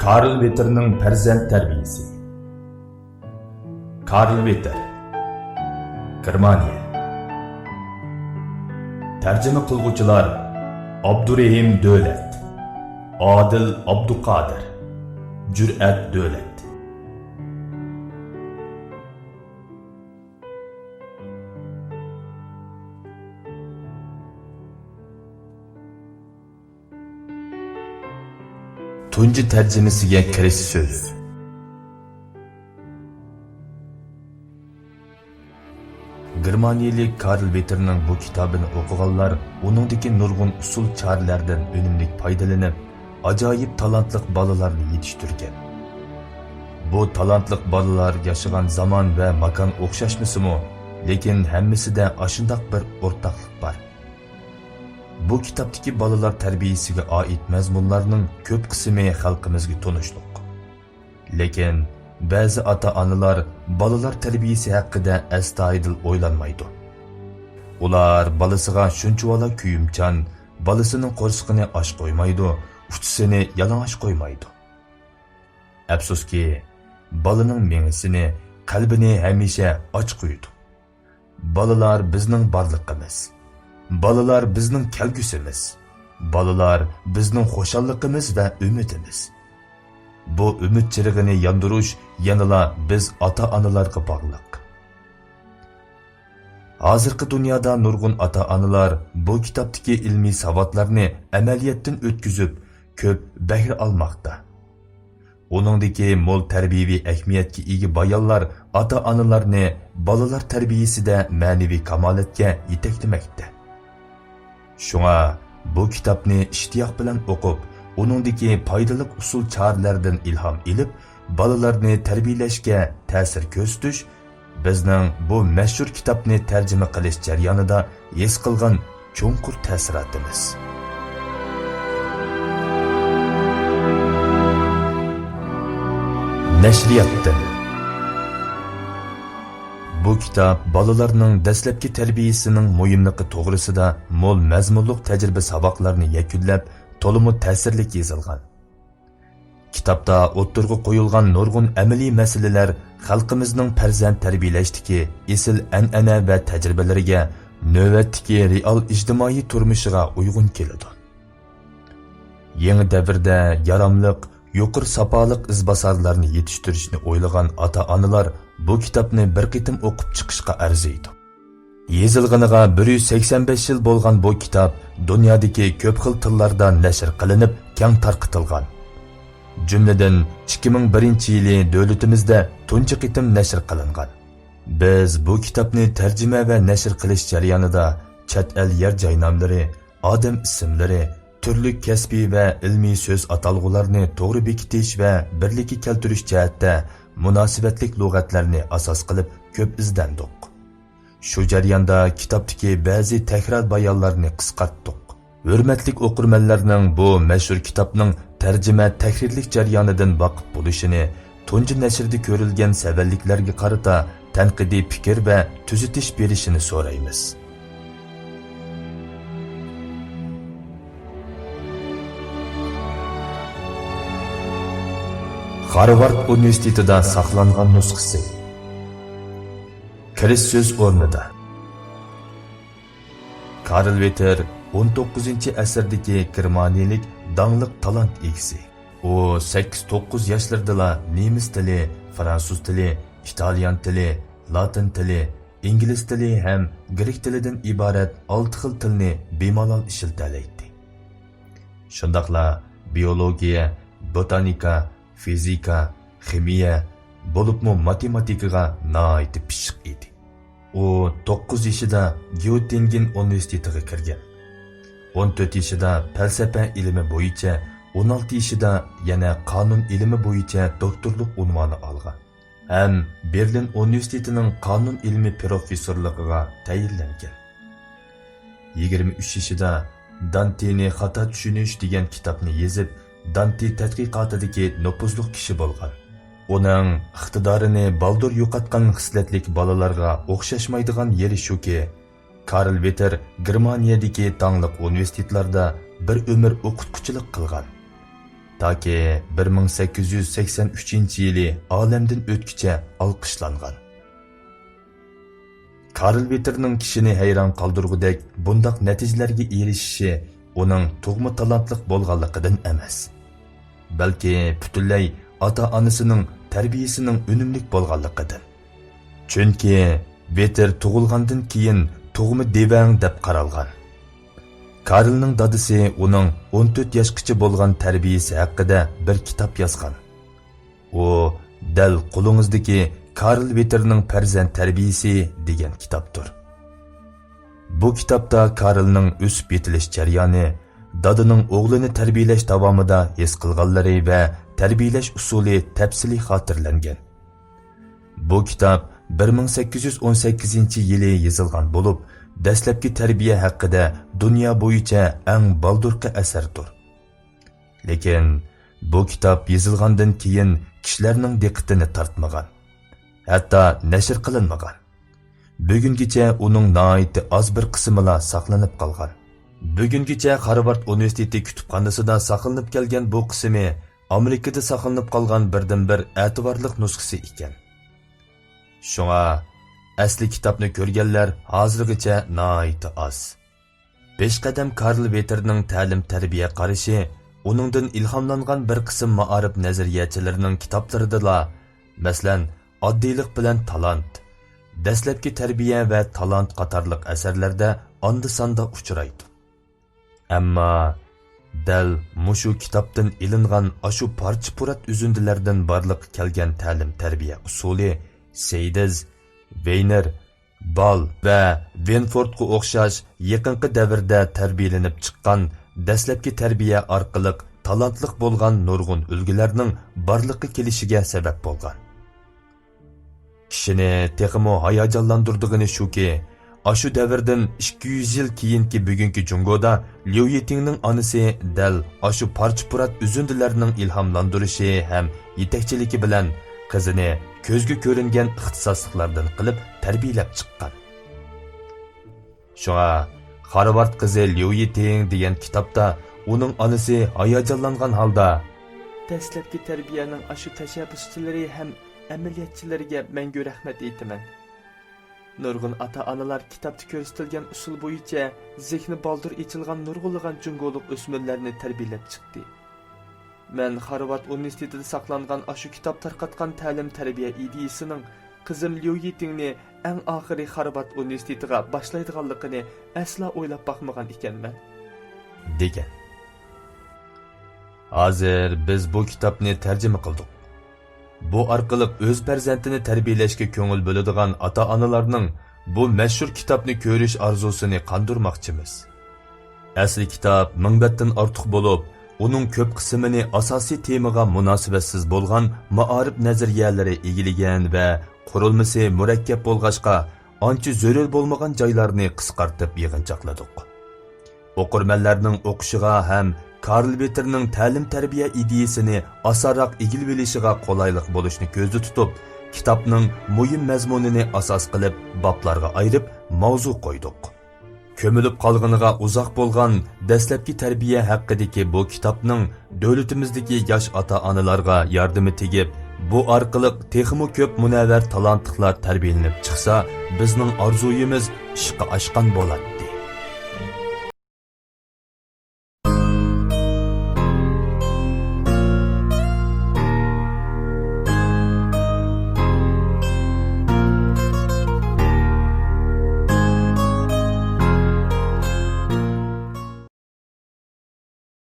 Karl Vetter'ning farzand tarbiyasi. Karl Vetter, Germaniya. Tarjima qiluvchilar Abdurahim Davlat, Adil Abduqodir, Jur'at Davlat. Tunji tarjimasiga kirish so'z. Germaniyalik Karl Vetterning bu kitobini o'qiganlar uningdagi nurg'un usul choralardan unumli foydalanib, ajoyib talantli bolalarni yetishtirgan. Bu talantli bolalar yashagan zamon va makon o'xshashmisimi, lekin hammasida ashundoq bir o'rtaqlik bor. Bu kitobdagi bolalar tarbiyasiga oid mazmunlarning ko'p qismi xalqimizga tunishliq. Lekin ba'zi ota-onalar bolalar tarbiyasi haqida astoydil o'ylanmaydi. Ular bolasiga shunchavala kuyimchan, bolasining qo'rsig'ini osh qo'ymaydi, uchisini yalang'och qo'ymaydi. Afsuski, bolaning mengisini, qalbini hamisha och qo'ydi. Bolalar bizning borliqimiz. Balalar bizning kelgusimiz. Balalar bizning xushalligimiz va umidimiz. Bu umid chirig'ini yondirish yanada biz ota-onalarga bog'liq. Hozirgi dunyoda nurg'un ota-onalar bu kitobdagi ilmiy savodlarni amaliyotdan o'tkazib, ko'p bahra olmoqda. Uningdagi mo'l tarbiyaviy ahamiyatga ega bayonlar ota-onalarni bolalar tarbiyasida ma'naviy kamolatga yetaklamoqda. Shunga bu kitobni ishtiyoq bilan o'qib, uningdagi foydali usul choralardan ilhom olib, bolalarni tarbiyalashga ta'sir ko'rsatish bizning bu mashhur kitobni tarjima qilish jarayonida his qilgan cho'nqur ta'sirotimiz. Nashriyatdan bu kitob bolalarning dastlabki tarbiyasining muhimligi to'g'risida mo'l mazmunli tajriba saboqlarni yakunlab, to'liq ta'sirli yozilgan. Kitobda o'ttirg'i qo'yilgan nurg'un amaliy masalalar xalqimizning farzand tarbiyalashdagi esil an'ana va tajribalariga, navbatdagi real ijtimoiy turmushiga uyg'un keladi. Yangi davrda yaramliq, yuqori sapoliq izbosarlarni yetishtirishni o'ylagan ota-onalar bu kitobni bir qitim o'qib chiqishga arziydi. Yezilganiga 185 yil bo'lgan bu kitob dunyodagi ko'p xil tillarda nashr qilinib, keng tarqatilgan. Jumladan 2001-yili davlatimizda tunji qitim nashr qilingan. Biz bu kitobni tarjima va nashr qilish jarayonida chet el yer joy nomlari, odam ismlari, turli kasbiy va ilmiy so'z atalg'ularni to'g'ri bekitish va birlikka keltirish jihatda munosabatli lug'atlarni asos qilib ko'p izlandik. Shu jarayonda kitobdagi ba'zi takror bayonlarni qisqartdik. Hurmatli o'qirmanlarning bu mashhur kitobning tarjima tahrirlik jarayonidan vaqif bo'lishini, tunji nashrda ko'rilgan savalliklarga qarata tanqidiy fikr va tuzatish berishini so'raymiz. Harvard universitetida saqlangan nusxasi. Kirish so'z o'rnida. Karl Vetter 19-asrdagi germaniyalik dangliq talant egasi. U 8-9 yoshlarida nemis tili, fransuz tili, italyan tili, latin tili, ingliz tili ham grek tilidan iborat 6 xil tilni bemalol ishlatalaydi. Shundaqla biologiya, botanika, fizika, ximiya, bo'libmi matematikaga nihoyat pishiq edi. U 9 yoshida Göttingen universitetiga kirgan. 14 yoshida falsafa ilmi bo'yicha, 16 yoshida yana qonun ilmi bo'yicha doktorlik unvoni olgan. Ham Berlin universitetining qonun ilmi professorligiga tayinlangan. 23 yoshida Dante'ni xato tushunish degan kitobni yozib, Dante tadqiqotidagi nopuzli kishi bo'lgan. Uning iqtidorini baldur yo'qotgan xislatlik bolalarga o'xshashmaydigan yeri shuki, Karl Vetter Germaniyadagi tanglik universitetlarda bir umr o'qituvchilik qilgan. Taki 1883-yili olamdan o'tkicha olqishlangan. Karl Witterning kishini hayron qoldirgudek bundaq natijalarga erishishi uning tug'ma talantliq bo'lganligidan emas, balki butunlay ota-onasining tarbiyasining unumli bo'lganligidan. Chunki Witter tug'ilgandan keyin tug'ma devang deb qaralgan. Karlning dadisi uning 14 yoshgacha bo'lgan tarbiyasi haqida bir kitob yozgan. U dal qo'lingizdagi Karl Witterning farzand tarbiyasi degan kitobdir. Bu kitobda Karlning o'sib yetilish jarayoni, dadining o'g'lini tarbiyalash davomida his qilganlari va tarbiyalash usuli tafsili xotirlangan. Bu kitob 1818-yili yozilgan bo'lib, dastlabki tarbiya haqida dunyo bo'yicha eng baldurqi asardir. Lekin bu kitob yozilgandan keyin kishilarning diqqatini tortmagan, hatto nashr qilinmagan. Bugungacha uning nihoyatda oz bir qismila saqlanib qolgan. Bugungacha Harvard universiteti kutubxonasida saqlanib kelgan bu qismi Amerikada saqlanib qolgan birdan-bir e'tiborli nusxasi ekan. Shunga asli kitobni ko'rganlar hozirgacha nihoyatda oz. Peshqadam Karl Witterning ta'lim-tarbiya qarashi uningdan ilhomlangan bir qism ma'arif nazariyachilarining kitoblarida, masalan, oddiylik bilan talant, dastlabki tarbiya va talant qatorliq asarlarda onda-sonda uchraydi. Ammo dal mushu kitobdan ilingan ashu parcha-purat uzundilardan barliq kelgan ta'lim-tarbiya usuli Seydiz, Weiner, Ball va Wenfordga o'xshash yaqinqi davrda tarbiyalanib chiqqan dastlabki tarbiya orqali talantliq bo'lgan nurg'un ulgularning barliqqa kelishiga sabab bo'lgan. Kishini texmo hayajonlantirdigini shuki, ashu davrdan 200 yil keyingi bugungi Jungoda Liu Yitingning onasi dal ashu parcha-purat uzundilarning ilhomlantirishi ham yetakchiligi bilan qizini ko'zga ko'ringan ixtisosliklardan qilib tarbiyalab chiqqan. Shunga Harvard qizi Liu Yiting degan kitobda uning onasi hayajonlangan holda dastlabki tarbiyaning ashu tashabbuschilari ham amaliyotchilarga mangu rahmat aytaman. Nurg'un ota-onalar kitobda ko'rsatilgan usul bo'yicha zehni baldur echilgan nurg'unlagan jungoliq o'smirlarni tarbiyalab chiqdi. Men Harvard universitetida saqlangan ashu kitob tarqatgan ta'lim-tarbiya ideyasining qizim Liu Yitingni eng oxiri Harvard universitetiga boshlaydiganligini asla o'ylab boqmagan ekanman, degan. Hozir biz bu kitobni tarjima qildik. Bu orqali o'z farzandini tarbiyalashga ko'ngil bo'ladigan ota-onalarning bu mashhur kitobni ko'rish orzusini qondirmoqchimiz. Asli kitob 1000 betdan ortiq bo'lib, uning ko'p qismini asosiy temaga munosibatsiz bo'lgan ma'arif nazariyalari egillagan va qurilmasi murakkab bo'lg'achqa ancha zarur bo'lmagan joylarni qisqartib yig'inchoqladik. O'qirmanlarning o'qishiga ham Karl Witterning ta'lim-tarbiya ideyasini asarroq egilib olishiga qulaylik bo'lishni ko'zda tutib, kitobning muhim mazmunini asos qilib boblarga ayirib mavzu qo'ydik. Ko'milib qolganiga uzoq bo'lgan dastlabki tarbiya haqidagi bu kitobning davlatimizdagi yosh ota-onalarga yordami tegib, bu orqali texmo ko'p munavvar talantlilar tarbiyalanib chiqsa, bizning orzuyimiz ishqa oshgan bo'ladi.